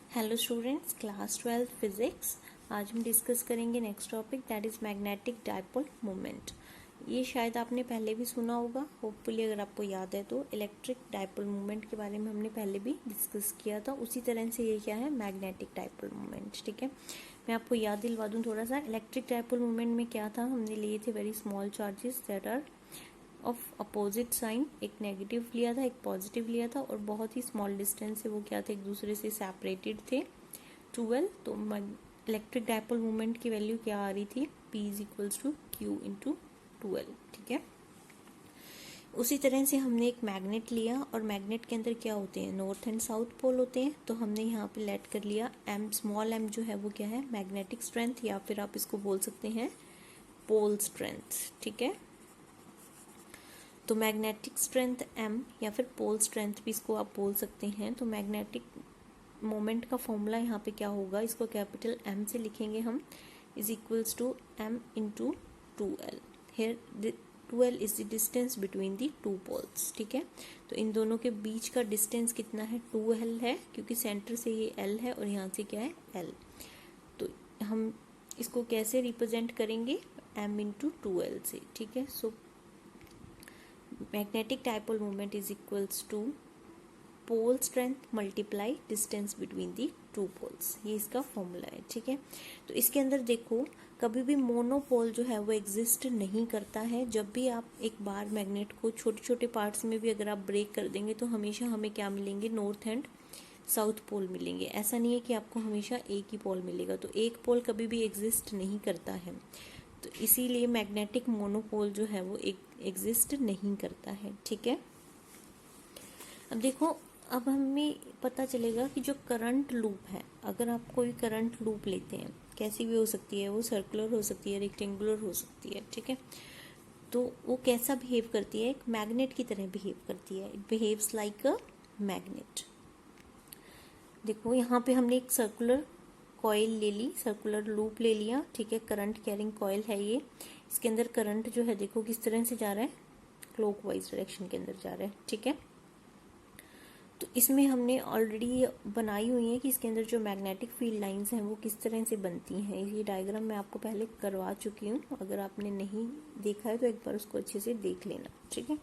Hello students, class 12 physics. आज हम discuss करेंगे next topic that is magnetic dipole moment. ये शायद आपने पहले भी सुना होगा, होपफुली अगर आपको याद है तो। इलेक्ट्रिक डाइपोल मोमेंट के बारे में हमने पहले भी डिस्कस किया था, उसी तरह से ये क्या है, मैग्नेटिक डाइपोल मोमेंट। ठीक है, मैं आपको याद दिलवा दूँ थोड़ा सा। इलेक्ट्रिक डाइपोल मोमेंट में क्या था, हमने लिए थे very small charges that are of opposite sign. एक नेगेटिव लिया था, एक पॉजिटिव लिया था, और बहुत ही स्मॉल डिस्टेंस से वो क्या थे, एक दूसरे से सेपरेटेड थे 12। तो इलेक्ट्रिक डाइपोल मोमेंट की वैल्यू क्या आ रही थी, P is equals to Q into 12। ठीक है, उसी तरह से हमने एक मैग्नेट लिया, और मैग्नेट के अंदर क्या होते हैं, नॉर्थ एंड साउथ पोल होते हैं। तो हमने यहाँ पे लेट कर लिया M, स्मॉल m जो है वो क्या है, मैग्नेटिक स्ट्रेंथ, या फिर आप इसको बोल सकते हैं पोल स्ट्रेंथ। ठीक है, तो मैग्नेटिक स्ट्रेंथ M या फिर पोल स्ट्रेंथ भी इसको आप बोल सकते हैं। तो मैग्नेटिक मोमेंट का फॉर्मूला यहाँ पे क्या होगा, इसको कैपिटल M से लिखेंगे हम, is equals to M into 2L। Here 2L is the distance between the two poles. ठीक है, तो इन दोनों के बीच का डिस्टेंस कितना है, 2L है, क्योंकि सेंटर से ये L है और यहाँ से क्या है, L। तो हम इसको कैसे रिप्रेजेंट करेंगे, M इंटू 2L से। ठीक है, so magnetic dipole moment is equals to pole strength multiply distance between the two poles. ये इसका फॉर्मूला है। ठीक है, तो इसके अंदर देखो, कभी भी मोनोपोल जो है वो एग्जिस्ट नहीं करता है। जब भी आप एक बार मैग्नेट को छोटे छोटे पार्ट्स में भी अगर आप ब्रेक कर देंगे तो हमेशा हमें क्या मिलेंगे, नॉर्थ एंड साउथ पोल मिलेंगे। ऐसा नहीं है कि आपको हमेशा एक ही पोल मिलेगा। तो एक पोल कभी भी एग्जिस्ट नहीं करता है, तो इसीलिए मैग्नेटिक मोनोपोल जो है वो एग्जिस्ट नहीं करता है। ठीक है, अब देखो, अब हमें पता चलेगा कि जो करंट लूप है, अगर आप कोई करंट लूप लेते हैं, कैसी भी हो सकती है, वो सर्कुलर हो सकती है, रेक्टेंगुलर हो सकती है। ठीक है, तो वो कैसा बिहेव करती है, एक मैग्नेट की तरह बिहेव करती है। It behaves like a magnet. देखो यहाँ पे हमने एक सर्कुलर कॉइल ले ली, सर्कुलर लूप ले लिया। ठीक है, करंट कैरिंग कॉइल है ये। इसके अंदर करंट जो है देखो किस तरह से जा रहा है, क्लॉकवाइज डायरेक्शन के अंदर जा रहा है। ठीक है, तो इसमें हमने ऑलरेडी बनाई हुई है कि इसके अंदर जो मैग्नेटिक फील्ड लाइंस हैं वो किस तरह से बनती हैं। ये डायग्राम मैं आपको पहले करवा चुकी हूँ, अगर आपने नहीं देखा है तो एक बार उसको अच्छे से देख लेना। ठीक है,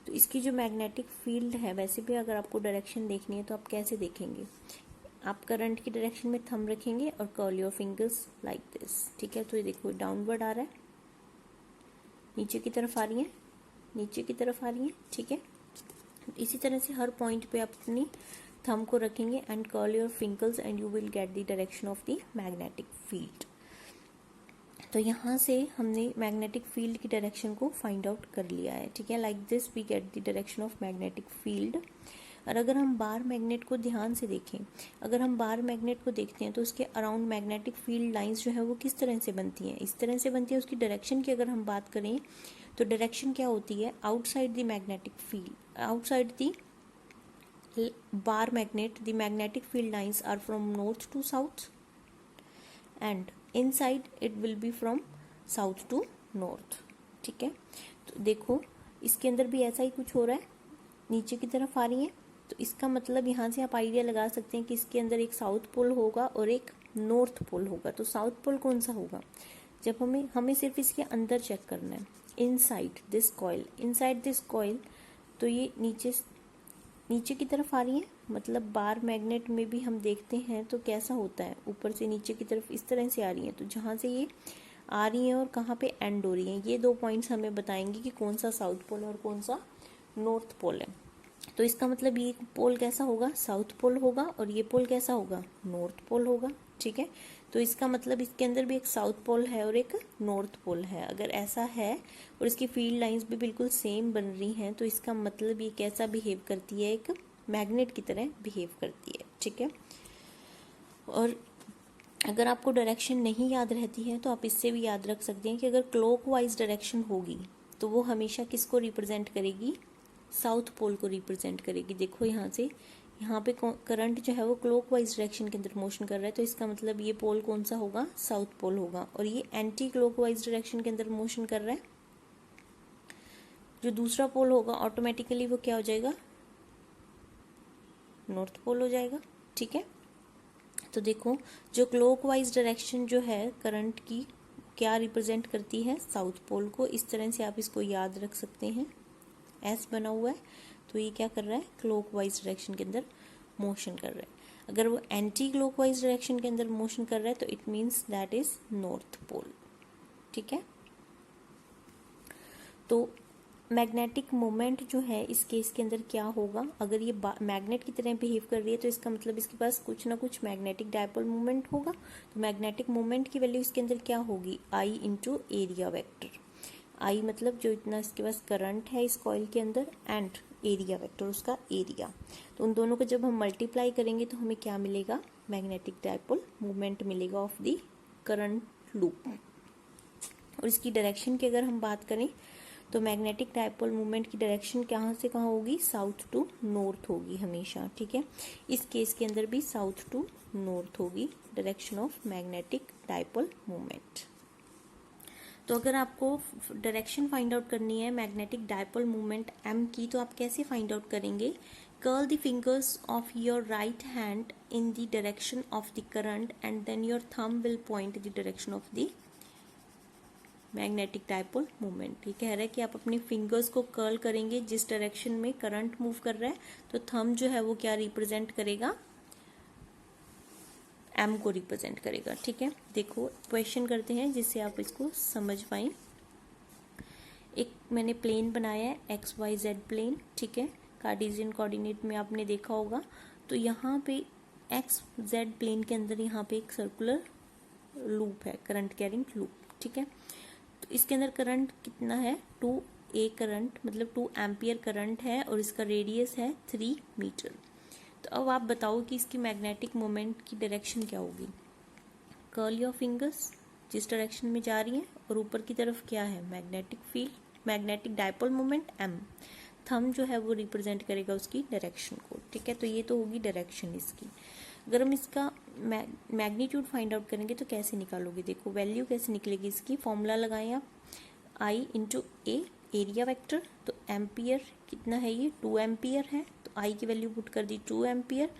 तो इसकी जो मैग्नेटिक फील्ड है, वैसे भी अगर आपको डायरेक्शन देखनी है तो आप कैसे देखेंगे, आप करंट की डायरेक्शन में थंब रखेंगे और curl your fingers like this. ठीक है, तो ये देखो डाउनवर्ड आ रहा है, नीचे की तरफ आ रही है, नीचे की तरफ आ रही है। ठीक है, इसी तरह से हर पॉइंट पे आप अपनी थंब को रखेंगे and curl your fingers and you will get the direction of the magnetic field. तो यहाँ से हमने मैग्नेटिक फील्ड की डायरेक्शन को फाइंड आउट कर लिया है। ठीक है, like this we get the direction of magnetic field. और अगर हम बार मैग्नेट को ध्यान से देखें, अगर हम बार मैग्नेट को देखते हैं तो उसके अराउंड मैग्नेटिक फील्ड लाइंस जो है वो किस तरह से बनती हैं, इस तरह से बनती है। उसकी डायरेक्शन की अगर हम बात करें तो डायरेक्शन क्या होती है, outside the magnetic field, outside the bar magnet the magnetic field lines are from north to south and inside it will be from south to north. ठीक है, तो देखो इसके अंदर भी ऐसा ही कुछ हो रहा है, नीचे की तरफ आ रही है। तो इसका मतलब यहाँ से आप आइडिया लगा सकते हैं कि इसके अंदर एक साउथ पोल होगा और एक नॉर्थ पोल होगा। तो साउथ पोल कौन सा होगा, जब हमें सिर्फ इसके अंदर चेक करना है, inside this coil, inside this coil, तो ये नीचे की तरफ आ रही है। मतलब बार मैग्नेट में भी हम देखते हैं तो कैसा होता है, ऊपर से नीचे की तरफ इस तरह से आ रही है। तो जहाँ से ये आ रही है और कहाँ पे एंड हो रही है, ये दो पॉइंट्स हमें बताएंगे कि कौन सा साउथ पोल और कौन सा नॉर्थ पोल है। तो इसका मतलब ये पोल कैसा होगा, साउथ पोल होगा, और ये पोल कैसा होगा, नॉर्थ पोल होगा। ठीक है, तो इसका मतलब इसके अंदर भी एक साउथ पोल है और एक नॉर्थ पोल है। अगर ऐसा है और इसकी फील्ड लाइंस भी बिल्कुल सेम बन रही हैं तो इसका मतलब ये कैसा बिहेव करती है, एक मैग्नेट की तरह बिहेव करती है। ठीक है, और अगर आपको डायरेक्शन नहीं याद रहती है तो आप इससे भी याद रख सकते हैं कि अगर क्लॉकवाइज डायरेक्शन होगी तो वो हमेशा किसको रिप्रेजेंट करेगी, साउथ पोल को रिप्रेजेंट करेगी। देखो यहाँ से यहाँ पे करंट जो है वो क्लॉकवाइज डायरेक्शन के अंदर मोशन कर रहा है, तो इसका मतलब ये पोल कौन सा होगा, साउथ पोल होगा। और ये एंटी क्लॉकवाइज डायरेक्शन के अंदर मोशन कर रहा है, जो दूसरा पोल होगा ऑटोमेटिकली वो क्या हो जाएगा, नॉर्थ पोल हो जाएगा। ठीक है, तो देखो जो क्लॉकवाइज डायरेक्शन जो है करंट की क्या रिप्रेजेंट करती है, साउथ पोल को। इस तरह से आप इसको याद रख सकते हैं, एस बना हुआ है, तो ये क्या कर रहा है, क्लॉकवाइज डायरेक्शन के अंदर मोशन कर रहा है। अगर वो एंटी क्लॉकवाइज डायरेक्शन के अंदर मोशन कर रहा है तो it means that is north pole. ठीक है, तो मैग्नेटिक मोमेंट जो है इस केस के अंदर क्या होगा, अगर ये मैग्नेट की तरह बिहेव कर रही है तो इसका मतलब इसके पास कुछ ना कुछ मैग्नेटिक डायपोल मोमेंट होगा। तो मैग्नेटिक मोमेंट की वैल्यू इसके अंदर क्या होगी, आई इंटू एरिया वेक्टर। आई मतलब जो इतना इसके पास करंट है इस कॉइल के अंदर, एंड एरिया वेक्टर उसका एरिया। तो उन दोनों को जब हम मल्टीप्लाई करेंगे तो हमें क्या मिलेगा, मैग्नेटिक डायपोल मोमेंट मिलेगा ऑफ द करंट लूप। और इसकी डायरेक्शन की अगर हम बात करें तो मैग्नेटिक डायपोल मूवमेंट की डायरेक्शन कहाँ से कहाँ होगी, साउथ टू नॉर्थ होगी हमेशा। ठीक है, इस केस के अंदर भी साउथ टू नॉर्थ होगी direction of magnetic dipole movement. तो अगर आपको डायरेक्शन फाइंड आउट करनी है मैग्नेटिक डायपोल मूवमेंट एम की, तो आप कैसे फाइंड आउट करेंगे, curl the fingers of your right hand in the direction of the current and then your thumb will point the direction of the magnetic dipole movement. ये कह रहा है कि आप अपने फिंगर्स को कर्ल करेंगे जिस डायरेक्शन में करंट मूव कर रहा है, तो थंब जो है वो क्या रिप्रेजेंट करेगा, एम को रिप्रेजेंट करेगा। ठीक है, देखो क्वेश्चन करते हैं जिससे आप इसको समझ पाए। एक मैंने प्लेन बनाया है एक्स वाई जेड प्लेन। ठीक है, कार्टेशियन कोऑर्डिनेट में आपने देखा होगा। तो यहाँ पे एक्स जेड प्लेन के अंदर यहाँ पे एक सर्कुलर लूप है, करंट कैरिंग लूप। ठीक है, तो इसके अंदर करंट कितना है, 2A करंट, मतलब 2 एम्पियर करंट है और इसका रेडियस है 3 मीटर। तो अब आप बताओ कि इसकी मैग्नेटिक मोमेंट की डायरेक्शन क्या होगी। कर्ल योर फिंगर्स जिस डायरेक्शन में जा रही है, और ऊपर की तरफ क्या है, magnetic field, magnetic dipole moment M. Thumb जो है वो रिप्रेजेंट करेगा उसकी डायरेक्शन को। ठीक है, तो ये तो होगी डायरेक्शन इसकी। अगर हम इसका मैग्नीट्यूड फाइंड आउट करेंगे तो कैसे निकालोगे, देखो वैल्यू कैसे निकलेगी इसकी, फॉर्मूला लगाएं आप, आई इंटू ए एरिया वेक्टर। तो एम्पियर कितना है, ये 2 एम्पियर है, तो आई की वैल्यू पुट कर दी 2 एम्पियर,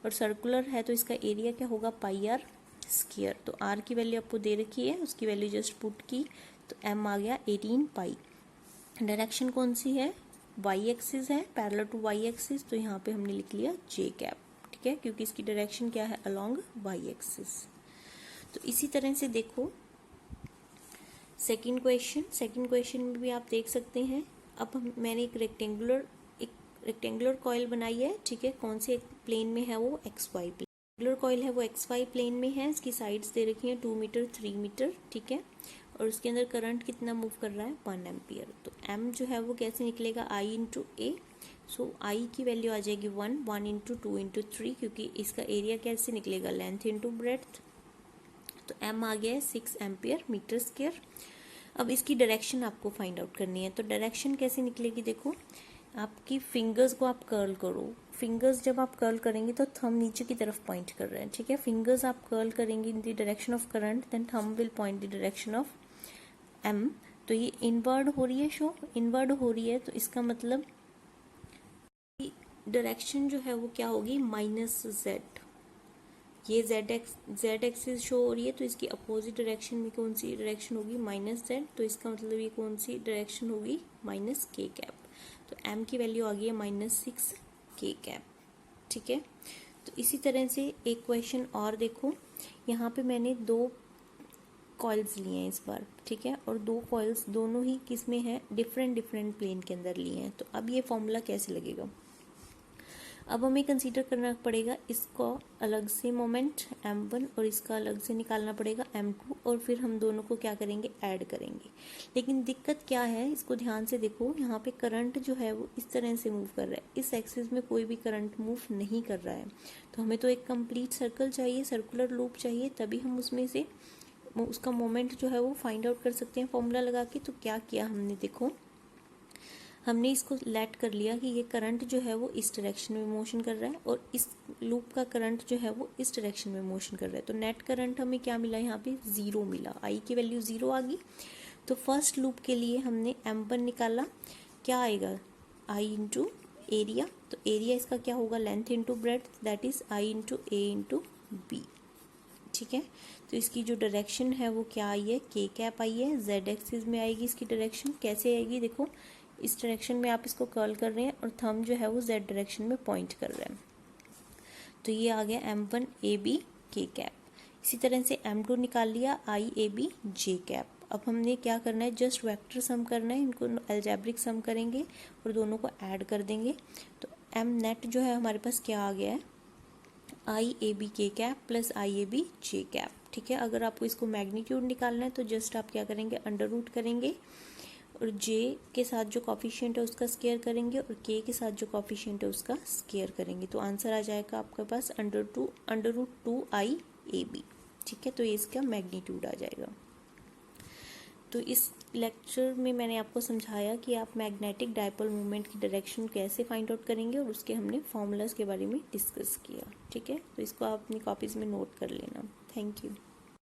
और सर्कुलर है तो इसका एरिया क्या होगा, पाई आर स्क्वायर। तो आर की वैल्यू आपको दे रखी है, उसकी वैल्यू जस्ट पुट की, तो एम आ गया 18 पाई। डायरेक्शन कौन सी है, वाई एक्सिस है, पैरेलल टू वाई एक्सिस, तो यहाँ पे हमने लिख लिया जे कैप। ठीक है, क्योंकि इसकी डायरेक्शन क्या है, अलोंग वाई एक्सिस। तो इसी तरह से देखो सेकंड क्वेश्चन में भी आप देख सकते हैं। अब मैंने एक रेक्टेंगुलर कॉइल बनाई है। ठीक है, कौन से प्लेन में है वो, X Y plane. Rectangular coil है वो एक्स वाई प्लेन में है, इसकी साइड्स दे रखी हैं 2 मीटर 3 मीटर। ठीक है, और उसके अंदर करंट कितना मूव कर रहा है, 1 एम्पियर। तो एम जो है वो कैसे निकलेगा, आई इंटू ए। सो आई की वैल्यू आ जाएगी 1 इंटू 2 इंटू 3, क्योंकि इसका एरिया कैसे निकलेगा, लेंथ इंटू ब्रेड्थ। तो एम आ गया है 6 एम्पियर मीटर स्क्वायर। अब इसकी डायरेक्शन आपको फाइंड आउट करनी है। तो डायरेक्शन कैसे निकलेगी, देखो आपकी फिंगर्स को आप कर्ल करो। फिंगर्स जब आप कर्ल करेंगे तो थंब नीचे की तरफ पॉइंट कर रहे हैं। ठीक है, फिंगर्स आप कर्ल करेंगे in the direction of current, then thumb will point the direction of M. तो ये इनवर्ड हो रही है, शो इनवर्ड हो रही है, तो इसका मतलब डायरेक्शन जो है वो क्या होगी, माइनस जेड। ये जेड एक्सिस शो हो रही है, तो इसकी अपोजिट डायरेक्शन में कौन सी डायरेक्शन होगी, माइनस जेड। तो इसका मतलब ये कौन सी डायरेक्शन होगी, माइनस के कैप। तो एम की वैल्यू आ गई है -6 के कैप। ठीक है, तो इसी तरह से एक क्वेश्चन और देखो, यहाँ पे मैंने 2 कॉइल्स लिए हैं इस बार। ठीक है, और 2 कॉइल्स दोनों ही किस में है, डिफरेंट प्लेन के अंदर लिए हैं। तो अब ये फॉर्मूला कैसे लगेगा, अब हमें कंसीडर करना पड़ेगा इसको अलग से मोमेंट m1 और इसका अलग से निकालना पड़ेगा m2, और फिर हम दोनों को क्या करेंगे, ऐड करेंगे। लेकिन दिक्कत क्या है, इसको ध्यान से देखो, यहाँ पे करंट जो है वो इस तरह से मूव कर रहा है, इस एक्सिस में कोई भी करंट मूव नहीं कर रहा है। तो हमें तो एक कंप्लीट सर्कल चाहिए, सर्कुलर लूप चाहिए, तभी हम उसमें से उसका मोमेंट जो है वो फाइंड आउट कर सकते हैं फॉर्मूला लगा के। तो क्या किया हमने, देखो हमने इसको लेट कर लिया कि ये करंट जो है वो इस डायरेक्शन में मोशन कर रहा है, और इस लूप का करंट जो है वो इस डायरेक्शन में मोशन कर रहा है। तो नेट करंट हमें क्या मिला, यहाँ पे 0 मिला, आई की वैल्यू 0 आ गई। तो फर्स्ट लूप के लिए हमने m1 निकाला, क्या आएगा, आई इंटू एरिया। तो एरिया इसका क्या होगा, length into breadth, that is I into A into B. ठीक है। तो इसकी जो डायरेक्शन है वो क्या आई है, के कैप आई है, जेड एक्सिस में आएगी इसकी डायरेक्शन। कैसे आएगी, देखो इस डायरेक्शन में आप इसको कर्ल कर रहे हैं और थंब जो है वो जेड डायरेक्शन में पॉइंट कर रहा है। तो ये आ गया M1 AB के कैप। इसी तरह से M2 निकाल लिया I AB J कैप। अब हमने क्या करना है, जस्ट वेक्टर सम करना है, इनको अलजेब्रिक सम करेंगे और दोनों को ऐड कर देंगे। तो M नेट जो है हमारे पास क्या आ गया है, I AB के cap plus I AB J cap. ठीक है, अगर आपको इसको मैग्नीट्यूड निकालना है तो जस्ट आप क्या करेंगे, अंडर रूट करेंगे और J के साथ जो कॉफिशिएंट है उसका स्केयर करेंगे और K के साथ जो कॉफिशिएंट है उसका स्केयर करेंगे। तो आंसर आ जाएगा आपके पास under root two I AB। ठीक है, तो ये इसका मैग्नीट्यूड आ जाएगा। तो इस लेक्चर में मैंने आपको समझाया कि आप मैग्नेटिक डायपोल मोमेंट की डायरेक्शन कैसे फाइंड आउट करेंगे और उसके हमने फॉर्मूलाज के बारे में डिस्कस किया। ठीक है, तो इसको आप अपनी कॉपीज़ में नोट कर लेना। Thank you.